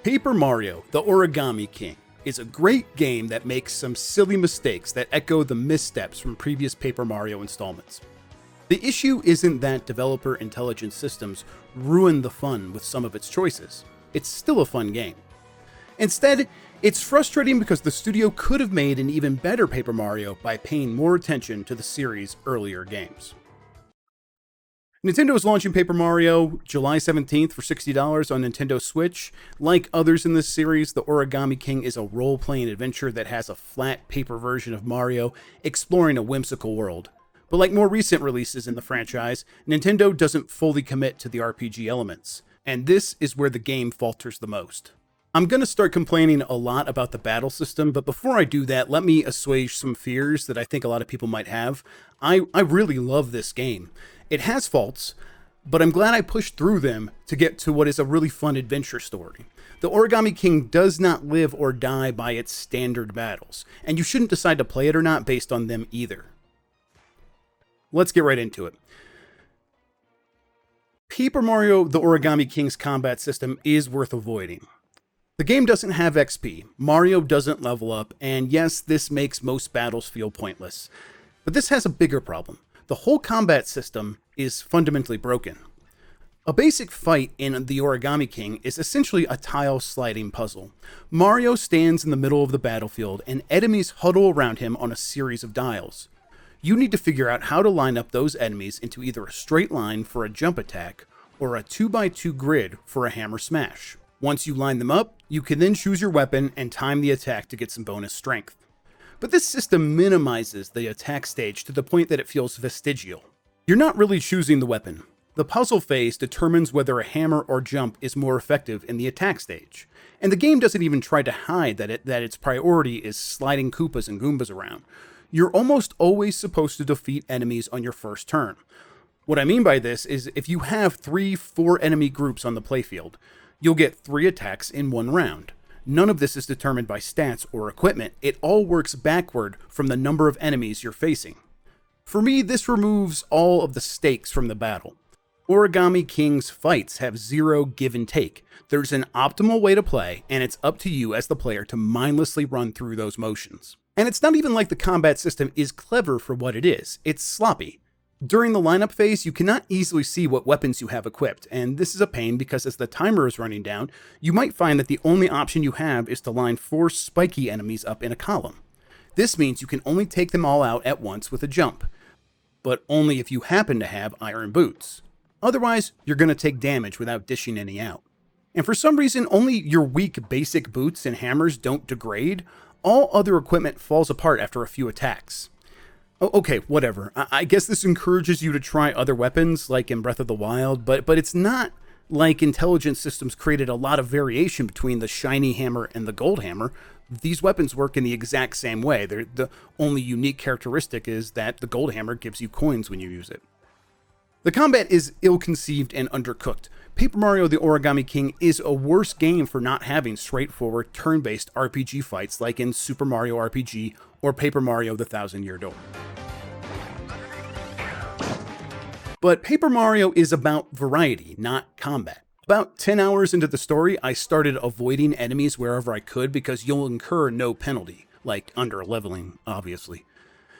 Paper Mario: The Origami King is a great game that makes some silly mistakes that echo the missteps from previous Paper Mario installments. The issue isn't that developer Intelligent Systems ruined the fun with some of its choices. It's still a fun game. Instead, it's frustrating because the studio could have made an even better Paper Mario by paying more attention to the series' earlier games. Nintendo is launching Paper Mario July 17th for $60 on Nintendo Switch. Like others in this series, The Origami King is a role-playing adventure that has a flat paper version of Mario exploring a whimsical world. But like more recent releases in the franchise, Nintendo doesn't fully commit to the RPG elements, and this is where the game falters the most. I'm going to start complaining a lot about the battle system, but before I do that, let me assuage some fears that I think a lot of people might have. I really love this game. It has faults, but I'm glad I pushed through them to get to what is a really fun adventure story. The Origami King does not live or die by its standard battles, and you shouldn't decide to play it or not based on them either. Let's get right into it. Paper Mario: The Origami King's combat system is worth avoiding. The game doesn't have XP, Mario doesn't level up, and yes, this makes most battles feel pointless. But this has a bigger problem. The whole combat system is fundamentally broken. A basic fight in The Origami King is essentially a tile sliding puzzle. Mario stands in the middle of the battlefield and enemies huddle around him on a series of dials. You need to figure out how to line up those enemies into either a straight line for a jump attack or a 2x2 grid for a hammer smash. Once you line them up, you can then choose your weapon and time the attack to get some bonus strength. But this system minimizes the attack stage to the point that it feels vestigial. You're not really choosing the weapon. The puzzle phase determines whether a hammer or jump is more effective in the attack stage. And the game doesn't even try to hide that its priority is sliding Koopas and Goombas around. You're almost always supposed to defeat enemies on your first turn. What I mean by this is if you have 3-4 enemy groups on the playfield, you'll get 3 attacks in one round. None of this is determined by stats or equipment. It all works backward from the number of enemies you're facing. For me, this removes all of the stakes from the battle. Origami King's fights have zero give and take. There's an optimal way to play, and it's up to you as the player to mindlessly run through those motions. And it's not even like the combat system is clever for what it is. It's sloppy. During the lineup phase, you cannot easily see what weapons you have equipped, and this is a pain because as the timer is running down, you might find that the only option you have is to line 4 spiky enemies up in a column. This means you can only take them all out at once with a jump, but only if you happen to have iron boots. Otherwise, you're going to take damage without dishing any out. And for some reason, only your weak basic boots and hammers don't degrade. All other equipment falls apart after a few attacks. Okay, whatever. I guess this encourages you to try other weapons, like in Breath of the Wild, but it's not like Intelligent Systems created a lot of variation between the shiny hammer and the gold hammer. These weapons work in the exact same way. The only unique characteristic is that the gold hammer gives you coins when you use it. The combat is ill-conceived and undercooked. Paper Mario: The Origami King is a worse game for not having straightforward turn-based RPG fights like in Super Mario RPG or Paper Mario: The Thousand Year Door. But Paper Mario is about variety, not combat. About 10 hours into the story, I started avoiding enemies wherever I could because you'll incur no penalty, like under-leveling, obviously.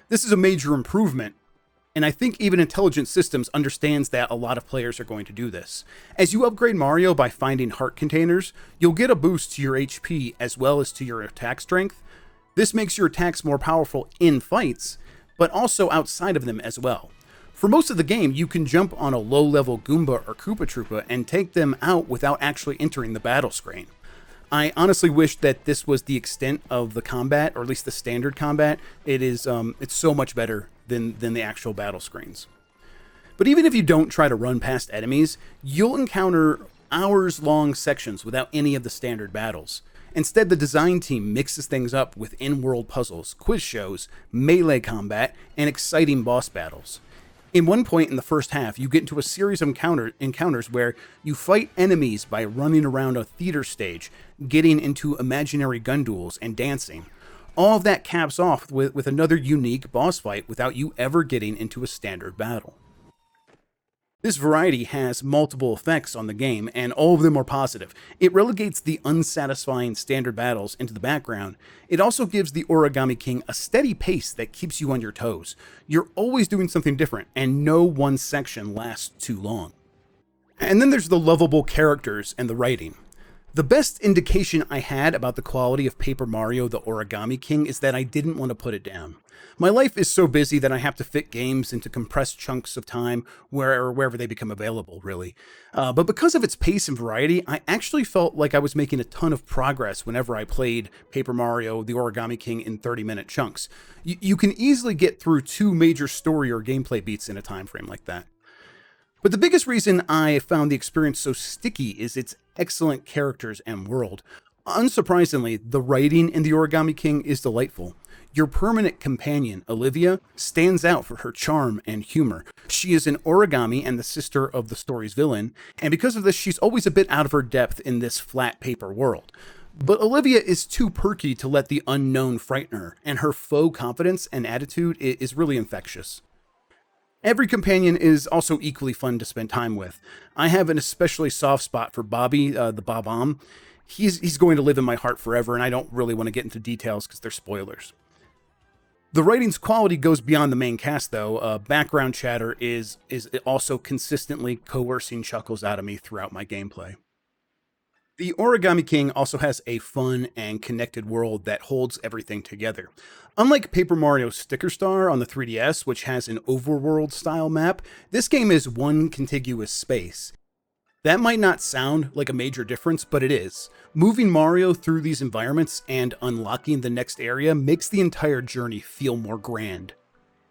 This is a major improvement, and I think even Intelligent Systems understands that a lot of players are going to do this. As you upgrade Mario by finding heart containers, you'll get a boost to your HP as well as to your attack strength. This makes your attacks more powerful in fights, but also outside of them as well. For most of the game, you can jump on a low-level Goomba or Koopa Troopa and take them out without actually entering the battle screen. I honestly wish that this was the extent of the combat, or at least the standard combat. It's so much better than the actual battle screens. But even if you don't try to run past enemies, you'll encounter hours-long sections without any of the standard battles. Instead, the design team mixes things up with in-world puzzles, quiz shows, melee combat, and exciting boss battles. In one point in the first half, you get into a series of encounters where you fight enemies by running around a theater stage, getting into imaginary gun duels, and dancing. All of that caps off with another unique boss fight without you ever getting into a standard battle. This variety has multiple effects on the game, and all of them are positive. It relegates the unsatisfying standard battles into the background. It also gives the Origami King a steady pace that keeps you on your toes. You're always doing something different, and no one section lasts too long. And then there's the lovable characters and the writing. The best indication I had about the quality of Paper Mario the Origami King is that I didn't want to put it down. My life is so busy that I have to fit games into compressed chunks of time wherever they become available, really. But because of its pace and variety, I actually felt like I was making a ton of progress whenever I played Paper Mario the Origami King in 30-minute chunks. You can easily get through 2 major story or gameplay beats in a time frame like that. But the biggest reason I found the experience so sticky is its excellent characters and world. Unsurprisingly, the writing in the Origami King is delightful. Your permanent companion, Olivia, stands out for her charm and humor. She is an origami and the sister of the story's villain, and because of this, she's always a bit out of her depth in this flat paper world. But Olivia is too perky to let the unknown frighten her, and her faux confidence and attitude is really infectious. Every companion is also equally fun to spend time with. I have an especially soft spot for Bobby, the Bob-omb. He's going to live in my heart forever, and I don't really want to get into details because they're spoilers. The writing's quality goes beyond the main cast, though. Background chatter is also consistently coercing chuckles out of me throughout my gameplay. The Origami King also has a fun and connected world that holds everything together. Unlike Paper Mario Sticker Star on the 3DS, which has an overworld-style map, this game is one contiguous space. That might not sound like a major difference, but it is. Moving Mario through these environments and unlocking the next area makes the entire journey feel more grand.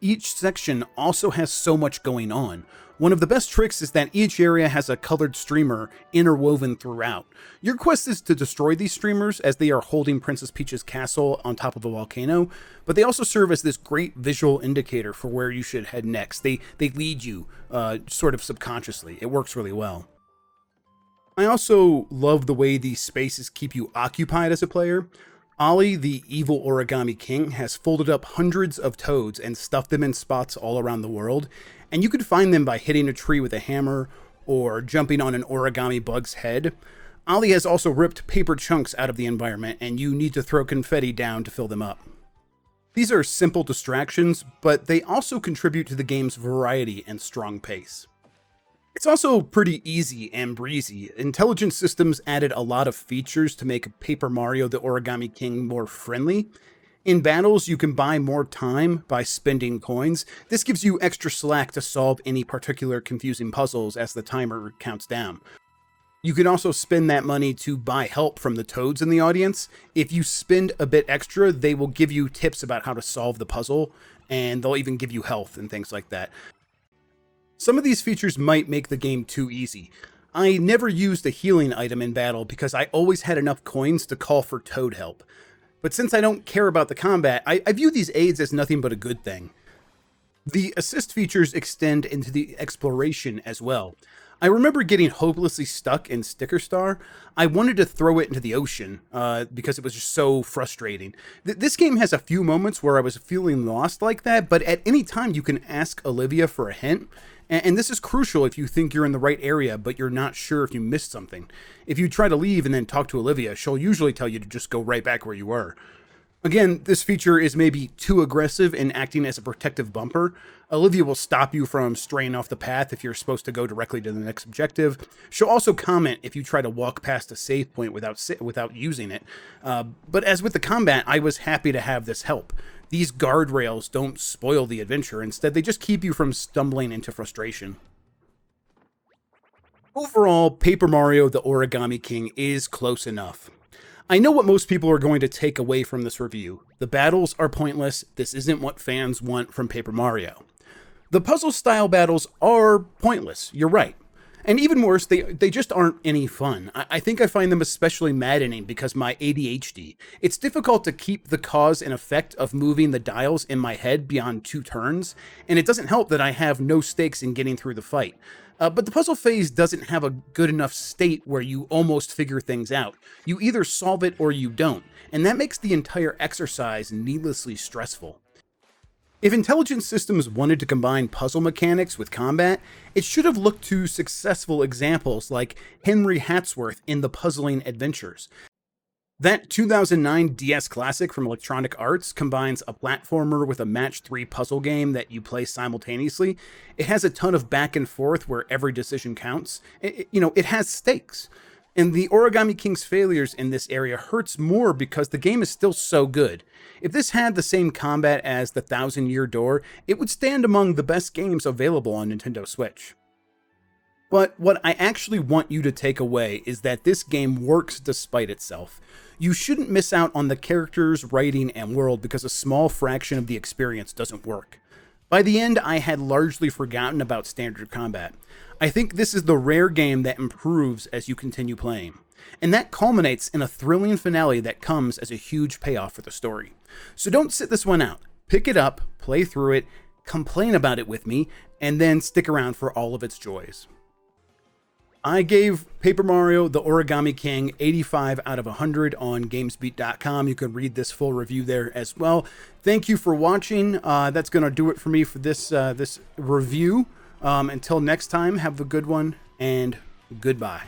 Each section also has so much going on. One of the best tricks is that each area has a colored streamer interwoven throughout. Your quest is to destroy these streamers as they are holding Princess Peach's castle on top of a volcano, but they also serve as this great visual indicator for where you should head next. They lead you sort of subconsciously. It works really well. I also love the way these spaces keep you occupied as a player. Ollie, the evil Origami King, has folded up hundreds of toads and stuffed them in spots all around the world, and you can find them by hitting a tree with a hammer or jumping on an origami bug's head. Ollie has also ripped paper chunks out of the environment, and you need to throw confetti down to fill them up. These are simple distractions, but they also contribute to the game's variety and strong pace. It's also pretty easy and breezy. Intelligent Systems added a lot of features to make Paper Mario the Origami King more friendly. In battles, you can buy more time by spending coins. This gives you extra slack to solve any particular confusing puzzles as the timer counts down. You can also spend that money to buy help from the toads in the audience. If you spend a bit extra, they will give you tips about how to solve the puzzle, and they'll even give you health and things like that. Some of these features might make the game too easy. I never used a healing item in battle because I always had enough coins to call for toad help. But since I don't care about the combat, I view these aids as nothing but a good thing. The assist features extend into the exploration as well. I remember getting hopelessly stuck in Sticker Star. I wanted to throw it into the ocean because it was just so frustrating. This game has a few moments where I was feeling lost like that, but at any time you can ask Olivia for a hint. And this is crucial if you think you're in the right area, but you're not sure if you missed something. If you try to leave and then talk to Olivia, she'll usually tell you to just go right back where you were. Again, this feature is maybe too aggressive in acting as a protective bumper. Olivia will stop you from straying off the path if you're supposed to go directly to the next objective. She'll also comment if you try to walk past a save point without using it. But as with the combat, I was happy to have this help. These guardrails don't spoil the adventure. Instead, they just keep you from stumbling into frustration. Overall, Paper Mario the Origami King is close enough. I know what most people are going to take away from this review. The battles are pointless. This isn't what fans want from Paper Mario. The puzzle-style battles are pointless. You're right. And even worse, they just aren't any fun. I think I find them especially maddening because my ADHD. It's difficult to keep the cause and effect of moving the dials in my head beyond 2 turns, and it doesn't help that I have no stakes in getting through the fight. But the puzzle phase doesn't have a good enough state where you almost figure things out. You either solve it or you don't, and that makes the entire exercise needlessly stressful. If Intelligent Systems wanted to combine puzzle mechanics with combat, it should have looked to successful examples like Henry Hatsworth in The Puzzling Adventures. That 2009 DS classic from Electronic Arts combines a platformer with a match 3 puzzle game that you play simultaneously. It has a ton of back and forth where every decision counts. It has stakes. And the Origami King's failures in this area hurts more because the game is still so good. If this had the same combat as the Thousand Year Door, it would stand among the best games available on Nintendo Switch. But what I actually want you to take away is that this game works despite itself. You shouldn't miss out on the characters, writing, and world because a small fraction of the experience doesn't work. By the end, I had largely forgotten about standard combat. I think this is the rare game that improves as you continue playing. And that culminates in a thrilling finale that comes as a huge payoff for the story. So don't sit this one out. Pick it up, play through it, complain about it with me, and then stick around for all of its joys. I gave Paper Mario The Origami King 85 out of 100 on GamesBeat.com. You can read this full review there as well. Thank you for watching. That's going to do it for me for this review. Until next time, have a good one, and goodbye.